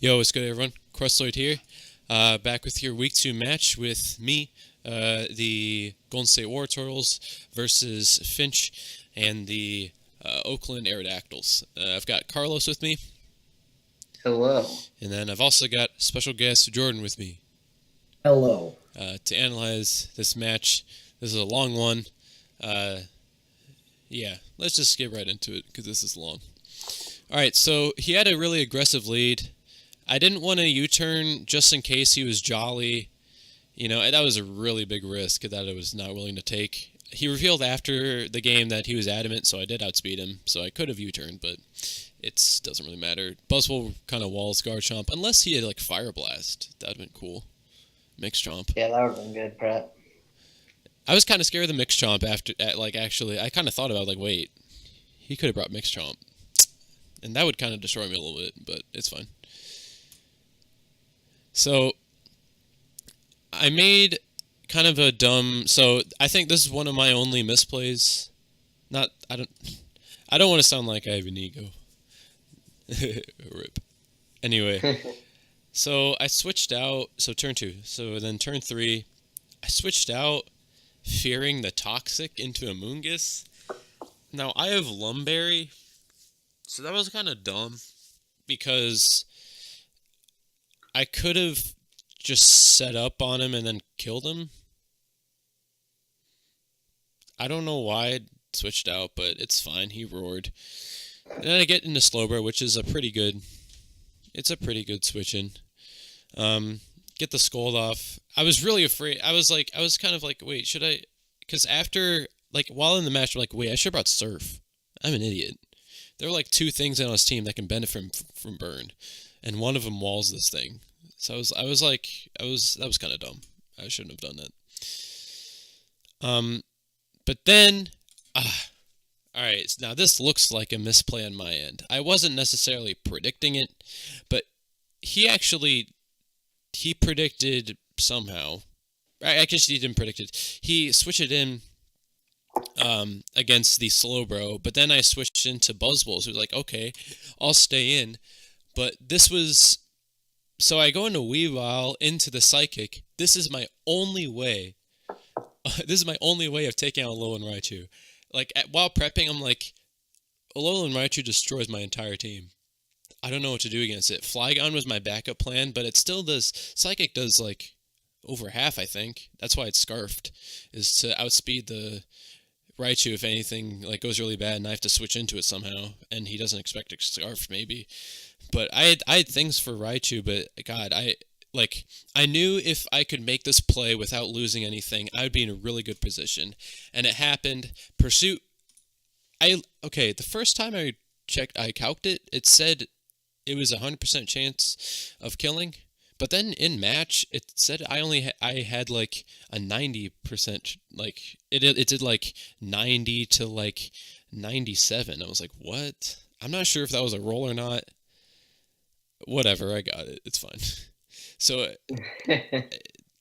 Yo, what's good, everyone? Crustloid here, back with your Week 2 match with me, the Golden State Wartortles versus Finch and the Oakland Aerodactyls. I've got Carlos with me, Hello. and then I've also got special guest Jordan with me Hello. to analyze this match. This is a long one. Uh, yeah, let's just get right into it because this is long. All right, so he had a really aggressive lead. I didn't want to U-turn just in case he was jolly. You know, that was a really big risk that I was not willing to take. He revealed after the game that he was adamant, so I did outspeed him. So I could have U-turned, but it doesn't really matter. Buzzwole kind of walls Garchomp, unless he had like Fire Blast. That would have been cool. Mix Chomp. Yeah, that would have been good, Pratt. I was kind of scared of the Mix Chomp actually, I kind of thought about wait, he could have brought Mix Chomp. And that would kind of destroy me a little bit, but it's fine. So I made kind of a dumb. So I think this is one of my only misplays. Not I don't want to sound like I have an ego. Rip. Anyway, so I switched out. So turn two. So then turn three, I switched out, fearing the toxic into a Moongus. Now I have Lumberry, so that was kind of dumb because I could have just set up on him and then killed him. I don't know why I switched out, but it's fine. He roared. And then I get into Slowbro, which is it's a pretty good switch in. Get the Scold off. I was really afraid. I was kind of like, wait, should I? Because after, while in the match, I'm like, wait, I should have brought Surf. I'm an idiot. There are two things on his team that can benefit from Burn, and one of them walls this thing. So that was kind of dumb. I shouldn't have done that. But then, all right. Now this looks like a misplay on my end. I wasn't necessarily predicting it, but he predicted somehow. I guess he didn't predict it. He switched it in against the Slowbro, but then I switched into Buzzwole. So he was like, okay, I'll stay in. But this was. So I go into Weavile, into the Psychic. This is my only way. This is my only way of taking out Alolan Raichu. While prepping, I'm like, Alolan Raichu destroys my entire team. I don't know what to do against it. Flygon was my backup plan, but it still does. Psychic does over half, I think. That's why it's Scarfed, is to outspeed the Raichu if anything goes really bad and I have to switch into it somehow, and he doesn't expect it Scarfed maybe. But I had things for Raichu, but God, I knew if I could make this play without losing anything, I would be in a really good position. And it happened. Pursuit. The first time I calced it, it said it was 100% chance of killing. But then in match, it said I had a 90%, it did 90 to 97. I was like, what? I'm not sure if that was a roll or not. Whatever, I got it. It's fine. So,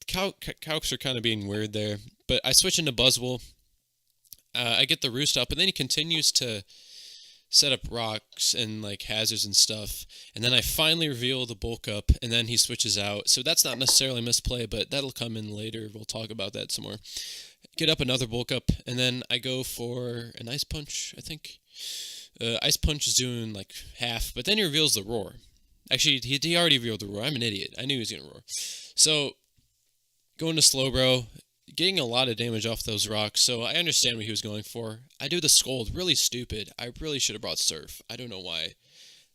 calcs are kind of being weird there. But I switch into Buzzwole. I get the Roost up, and then he continues to set up rocks and hazards and stuff. And then I finally reveal the bulk up, and then he switches out. So that's not necessarily a misplay, but that'll come in later. We'll talk about that some more. Get up another bulk up, and then I go for an Ice Punch, I think. Ice Punch is doing half, but then he reveals the Roar. Actually, he already revealed the Roar. I'm an idiot. I knew he was going to roar. So, going to Slowbro, getting a lot of damage off those rocks, so I understand what he was going for. I do the Scold. Really stupid. I really should have brought Surf. I don't know why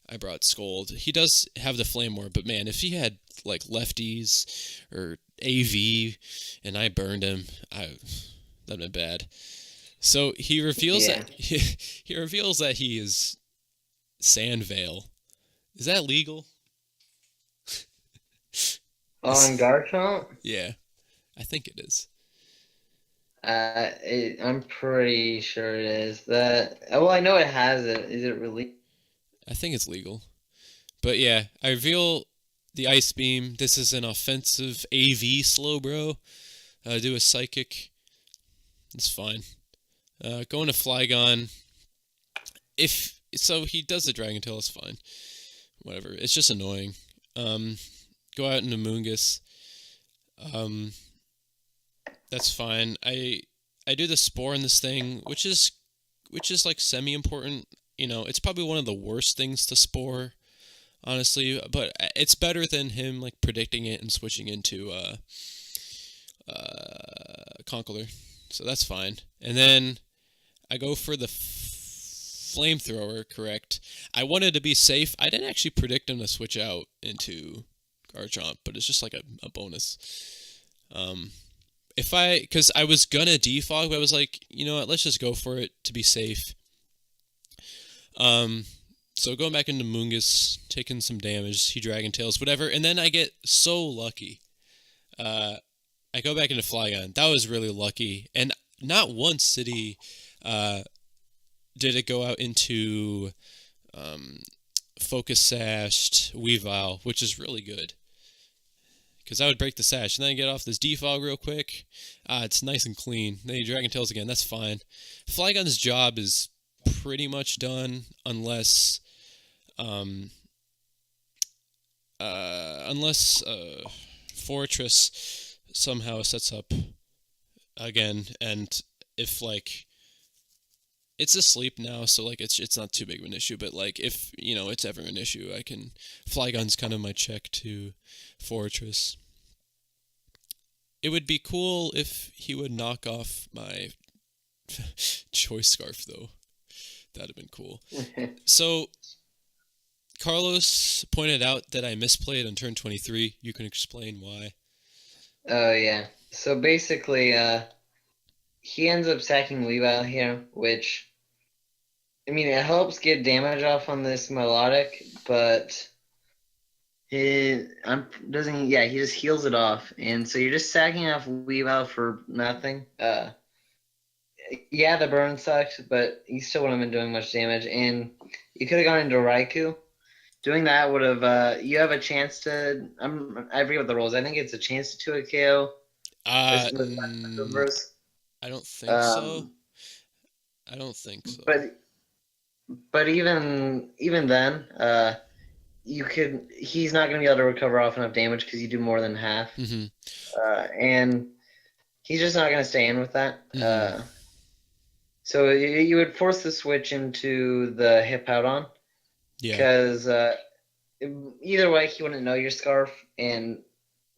I brought Scold. He does have the Flame War, but man, if he had, lefties or AV, and I burned him, that'd been bad. So, he reveals Yeah. he reveals that he is Sandvale. Is that legal? On Garchomp? Yeah, I think it is. I'm pretty sure it is. Well, I know it has it. Is it really? I think it's legal. But yeah, I reveal the Ice Beam. This is an offensive AV Slowbro. Do a Psychic. It's fine. Going to Flygon. If so, he does the Dragon Tail. It's fine. Whatever. It's just annoying. Um, go out into Moongus. Um, that's fine. I do the spore in this thing, which is like semi-important. It's probably one of the worst things to spore, honestly, but it's better than him like predicting it and switching into Conkeler. So that's fine. And then I go for the flamethrower, correct. I wanted to be safe. I didn't actually predict him to switch out into Garchomp, but it's just like a bonus. Because I was gonna defog, but I was like, you know what, let's just go for it to be safe. So going back into Moongus, taking some damage, he Dragon Tails, whatever, and then I get so lucky. I go back into Flygon. That was really lucky, and not once did it go out into Focus Sashed Weavile, which is really good. Because I would break the sash, and then I get off this defog real quick. It's nice and clean. Then you Dragon Tails again. That's fine. Flygon's job is pretty much done, unless Fortress somehow sets up again, and if like it's asleep now, so like it's not too big of an issue. But like if it's ever an issue, I can Flygon's kind of my check to Fortress. It would be cool if he would knock off my Choice Scarf, though. That'd have been cool. So Carlos pointed out that I misplayed on turn 23. You can explain why. Oh yeah. So basically, he ends up sacking Weavile here, which I mean it helps get damage off on this melodic, but he just heals it off, and so you're just sacking off Weavile for nothing. Yeah, the burn sucked, but you still wouldn't have been doing much damage, and you could have gone into Raikou. Doing that would have you have a chance to I forget what the rules. I think it's a chance to 2 KO. I don't think so. I don't think so. But even then, he's not going to be able to recover off enough damage because you do more than half. Mm-hmm. And he's just not going to stay in with that. Mm-hmm. So you would force the switch into the Hippowdon. Yeah. Because either way, he wouldn't know your Scarf, and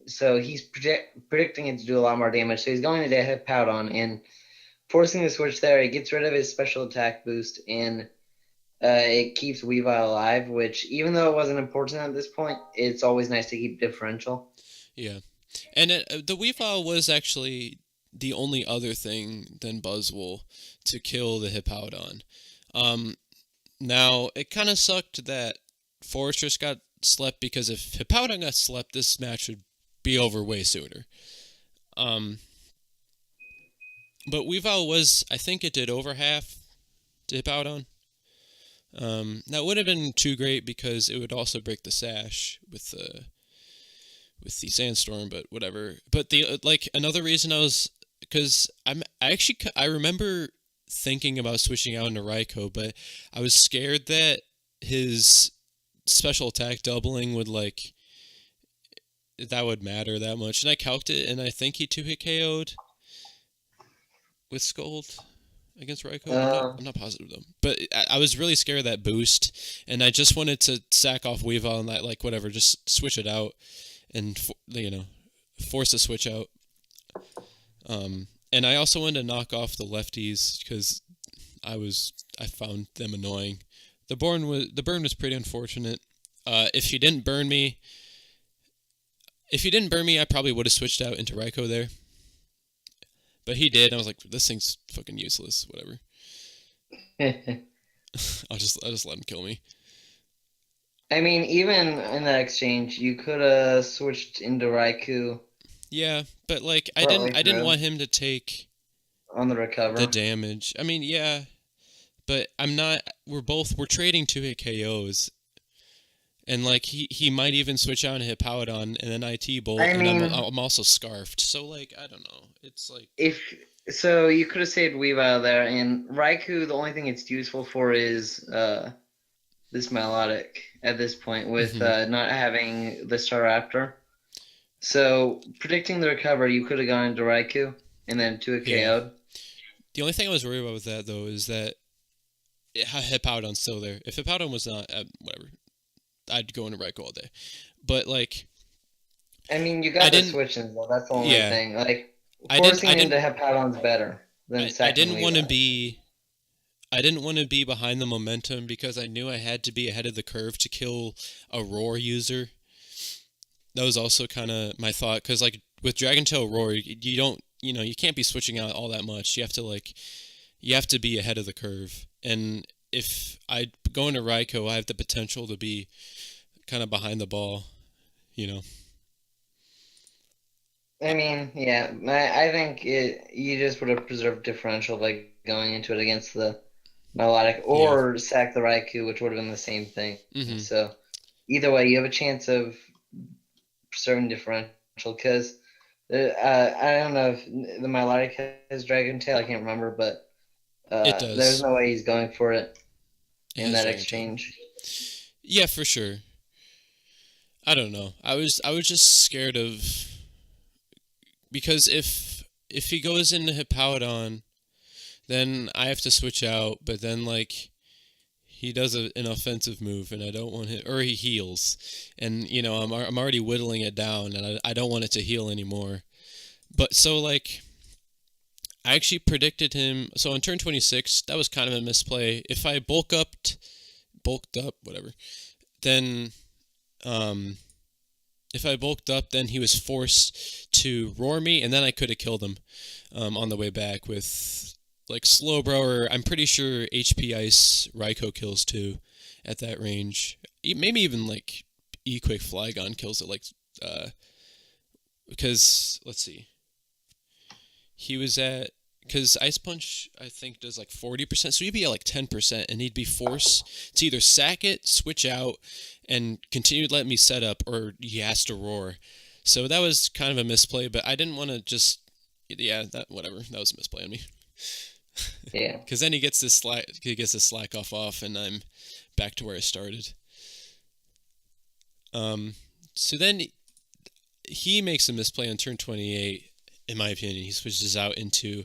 so he's predicting it to do a lot more damage. So he's going to Hippowdon and forcing the switch there. It gets rid of his special attack boost, and it keeps Weavile alive, which, even though it wasn't important at this point, it's always nice to keep differential. Yeah. And the Weavile was actually the only other thing than Buzzwole to kill the Hippowdon. Now, it kind of sucked that Fortress got slept, because if Hippowdon got slept, this match would be over way sooner. But Weavile was, I think it did over half to Hippowdon. That would have been too great because it would also break the sash with the Sandstorm, but whatever. But another reason because I remember thinking about switching out into Raikou, but I was scared that his special attack doubling would that would matter that much. And I calced it, and I think he 2-hit KO'd with Scold against Raikou. I'm not positive though, but I was really scared of that boost, and I just wanted to sack off Weavile and whatever, just switch it out and force the switch out. And I also wanted to knock off the lefties because I found them annoying. The burn was pretty unfortunate. If he didn't burn me, I probably would have switched out into Raikou there. But he did, and I was like, this thing's fucking useless, whatever. I'll just let him kill me. I mean, even in that exchange, you could have switched into Raikou. Yeah, but I didn't want him to take on the recover the damage. I mean, yeah, but I'm not. We're trading 2-hit KOs, and he might even switch out and hit Hippowdon and then IT Bolt, and I'm also scarfed. So I don't know. It's so you could have saved Weavile there, and Raikou. The only thing it's useful for is this melodic at this point with Hmm. not having the Staraptor. So predicting the recovery, you could have gone into Raikou and then to a Yeah. KO'd. The only thing I was worried about with that though is that Hippowdon's still there. If Hippowdon was not, whatever, I'd go into Raikou all day. But like, I mean, you I got the didn't. switch-ins though. That's the only Yeah, thing. Like I didn't. forcing I into didn't. Hippowdon's better than I second didn't want to Weavile. be. I didn't want to be behind the momentum because I knew I had to be ahead of the curve to kill a Roar user. That was also kind of my thought because like with Dragon Tail Roar, you don't. You can't be switching out all that much. You have to like. You have to be ahead of the curve. And if I go into Raikou, I have the potential to be kind of behind the ball. You know. I mean, yeah, I think you just would have preserved differential by going into it against the melodic Yeah. or sack the Raikou, which would have been the same thing. Hmm. So either way, you have a chance of preserving differential because I don't know if the melodic has Dragon Tail. I can't remember, but It there's does. no way he's going for it It in has that Dragon Tail. exchange. Yeah, for sure. I don't know. I was just scared of because if he goes into Hippowdon, then I have to switch out. But then like he does an offensive move, and I don't want him, or he heals, and I'm already whittling it down, and I don't want it to heal anymore. But so like I actually predicted him. So on turn 26, that was kind of a misplay. If I bulked up, whatever, then um if I bulked up, then he was forced to roar me, and then I could have killed him on the way back with like Slowbro, or I'm pretty sure HP Ice Raikou kills too at that range. Maybe even like E-Quick Flygon kills it, like uh, because let's see, he was at because Ice Punch I think does like 40%, so he'd be at like 10%, and he'd be forced to either sack it, switch out, and continue to let me set up, or he has to roar. So that was kind of a misplay, but I didn't want to just yeah that whatever that was a misplay on me Yeah. because then he gets this slack off, and I'm back to where I started. Um, so then he makes a misplay on turn 28. In my opinion, he switches out into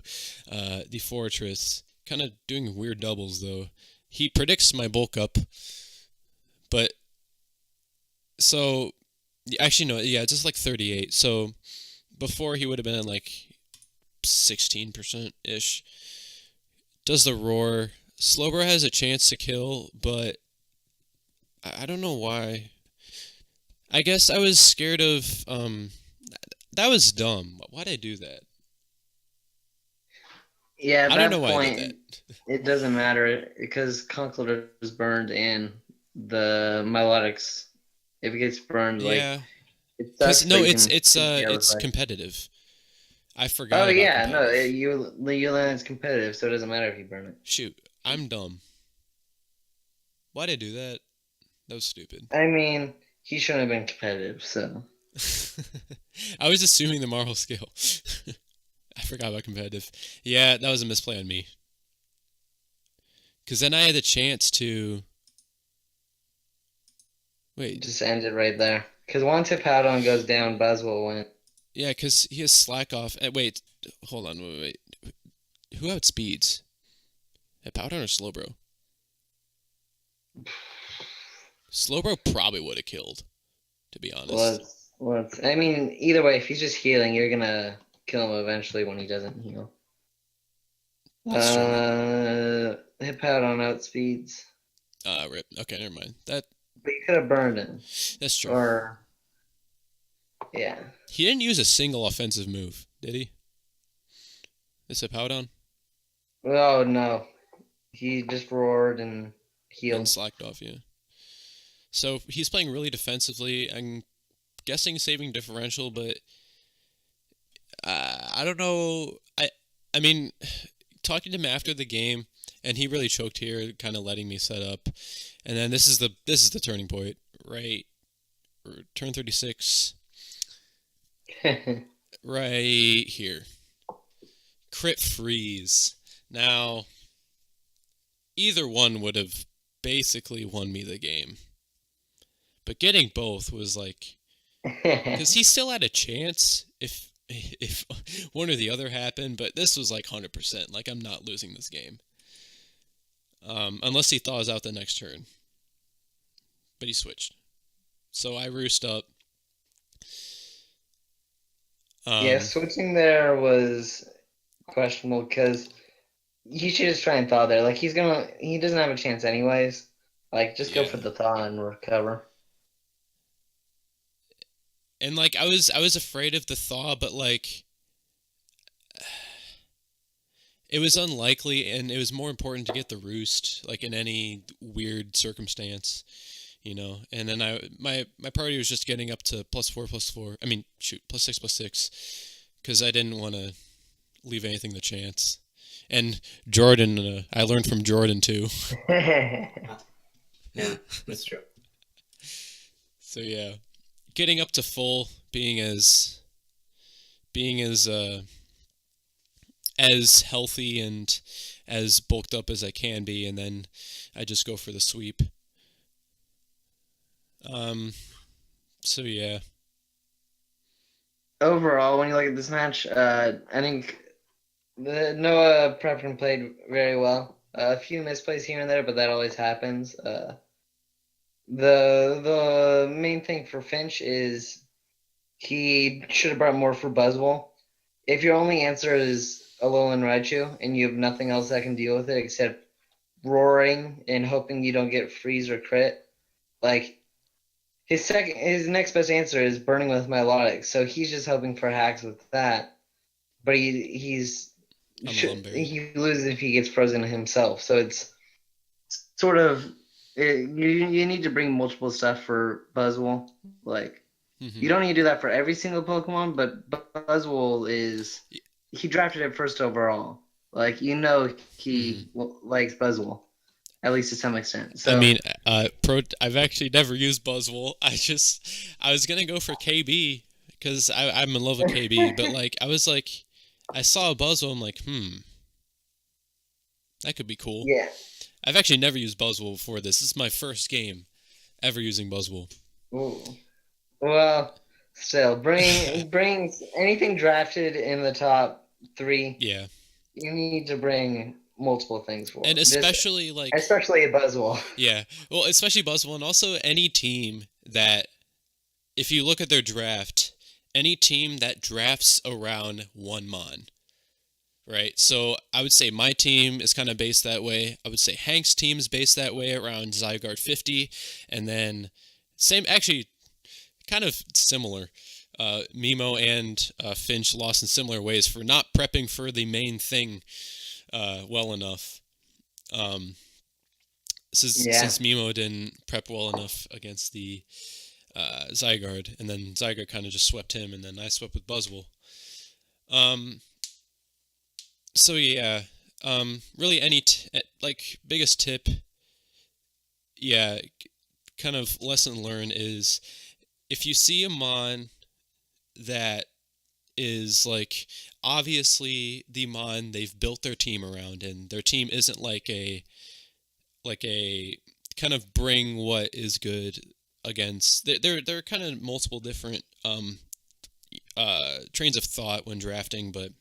the Fortress, kind of doing weird doubles though. He predicts my bulk up, but so actually no, yeah, just like 38. So before he would have been at like 16% ish. Does the roar? Slowbro has a chance to kill, but I don't know why. I guess I was scared of that was dumb. Why'd I do that? Yeah, at I don't know that why I did that. point, it doesn't matter because Conkeldurr is burned in the melodics. If it gets burned, like Yeah, it cause sucks, but no, you it's can it's take uh care of it's it. competitive. I Oh forgot about yeah, no, competitive. you land is competitive, so it doesn't matter if you burn it. Shoot, I'm dumb. Why'd I do that? That was stupid. I mean, he shouldn't have been competitive, so I was assuming the Marvel scale. I forgot about competitive. Yeah, that was a misplay on me. Because then I had the chance to. Wait. just end it right there. Because once Hippowdon goes down, Buzz will win. Yeah, because he has slack off. Wait. Hold on. Wait. Who outspeeds? Hippowdon or Slowbro? Slowbro probably would have killed, to be honest. I mean, either way, if he's just healing, you're gonna kill him eventually when he doesn't heal. That's true. Hippowdon outspeeds. Rip. Okay, never mind. But you could have burned him. That's true. Or, yeah. He didn't use a single offensive move, did he? This Hippowdon? Oh, no. He just roared and And healed. slacked off, yeah. So he's playing really defensively. I'm guessing saving differential, but I don't know. I mean, talking to him after the game, and he really choked here, kind of letting me set up. And then this is the turning point, right? Turn 36, right here. Crit freeze. Now, either one would have basically won me the game. But getting both was like, because he still had a chance if one or the other happened, but this was like 100%. Like, I'm not losing this game. Unless he thaws out the next turn. But he switched. So I roost up. Yeah, switching there was questionable because you should just try and thaw there. Like, he doesn't have a chance anyways. Like, just go Yeah. for the thaw and recover. And like I was afraid of the thaw, but like it was unlikely, and it was more important to get the roost, like in any weird circumstance, you know. And then my priority was just getting up to +4/+4. I mean, shoot, +6/+6, because I didn't want to leave anything to chance. And Jordan, I learned from Jordan too. Yeah, that's true. So yeah, getting up to full, being as healthy and as bulked up as I can be, and then I just go for the sweep. So yeah. Overall, when you look at this match, I think Noah Prepton played very well. A few misplays here and there, but that always happens. The main thing for Finch is he should have brought more for Buzzwole. If your only answer is Alolan Raichu and you have nothing else that can deal with it except roaring and hoping you don't get freeze or crit, like his next best answer is burning with Milotic. So he's just hoping for hacks with that, but he loses if he gets frozen himself. So it's sort of you need to bring multiple stuff for Buzzwole. Like you don't need to do that for every single Pokemon, but Buzzwole he drafted it first overall. Like he likes Buzzwole, at least to some extent. So, I mean, I've actually never used Buzzwole. I was gonna go for KB because I'm in love with KB, but like I saw a Buzzwole, I'm like, that could be cool. Yeah. I've actually never used Buzzwole before this. This is my first game ever using Buzzwole. Ooh. Well, still, bring anything drafted in the top 3. Yeah. You need to bring multiple things for. And especially especially a Buzzwole. Yeah. Well, especially Buzzwole, and also any team that, if you look at their draft, any team that drafts around one Mon. Right? So I would say my team is kind of based that way. I would say Hank's team is based that way around Zygarde 50. And then actually kind of similar. Mimo and Finch lost in similar ways for not prepping for the main thing well enough. Since Mimo didn't prep well enough against the Zygarde, and then Zygarde kind of just swept him, and then I swept with Buzzwole. So yeah, really any biggest tip, yeah, kind of lesson learned is if you see a Mon that is like obviously the Mon they've built their team around, and their team isn't like a kind of bring what is good against. They're kind of multiple different trains of thought when drafting, but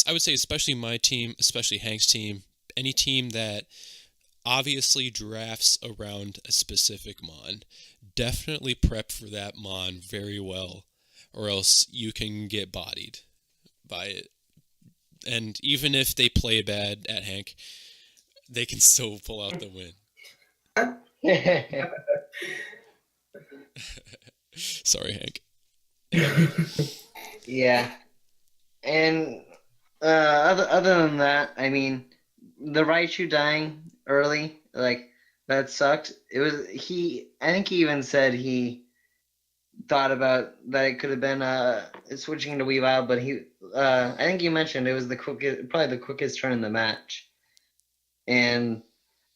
I would say especially my team, especially Hank's team, any team that obviously drafts around a specific Mon, definitely prep for that Mon very well, or else you can get bodied by it. And even if they play bad at Hank, they can still pull out the win. Sorry, Hank. Yeah. And other than that, I mean, the Raichu dying early, like that sucked. I think he even said he thought about that it could have been switching to Weavile, but I think you mentioned it was probably the quickest turn in the match. And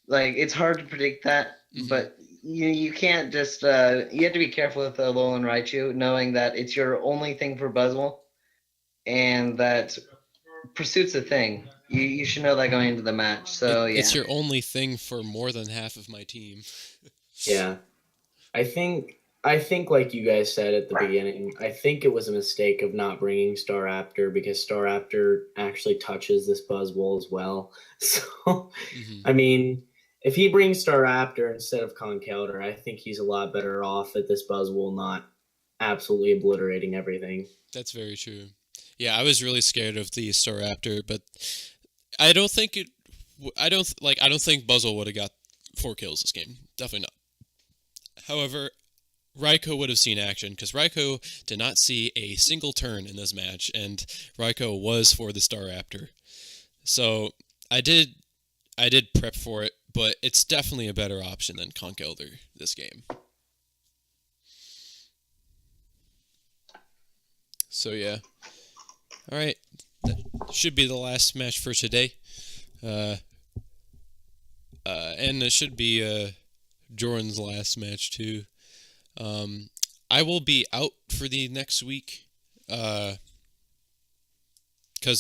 like it's hard to predict that, but you can't just you have to be careful with Alolan Raichu, knowing that it's your only thing for Buzzwole, and that pursuit's a thing. You should know that going into the match. So It's yeah. your only thing for more than half of my team. Yeah. I think like you guys said at the beginning, I think it was a mistake of not bringing Staraptor because Staraptor actually touches this Buzzwole as well. So, I mean, if he brings Staraptor instead of Conkeldurr, I think he's a lot better off at this Buzzwole not absolutely obliterating everything. That's very true. Yeah, I was really scared of the Staraptor, but I don't think it. I don't think Buzzle would have got 4 kills this game. Definitely not. However, Raikou would have seen action because Raikou did not see a single turn in this match, and Raikou was for the Staraptor. So I did prep for it, but it's definitely a better option than Conkeldurr this game. So yeah. All right, that should be the last match for today. And it should be Jordan's last match too. I will be out for the next week because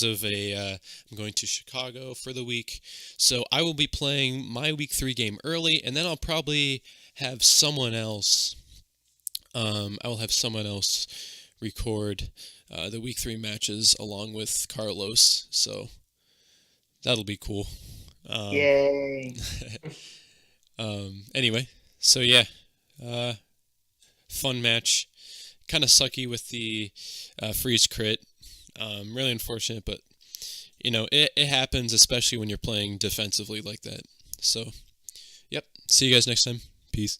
of I'm going to Chicago for the week. So I will be playing my week 3 game early, and then I'll probably have someone else. I will have someone else record the week 3 matches along with Carlos. So that'll be cool. Yay. Anyway, so yeah. Fun match. Kind of sucky with the freeze crit. Really unfortunate, but it happens, especially when you're playing defensively like that. So, yep. See you guys next time. Peace.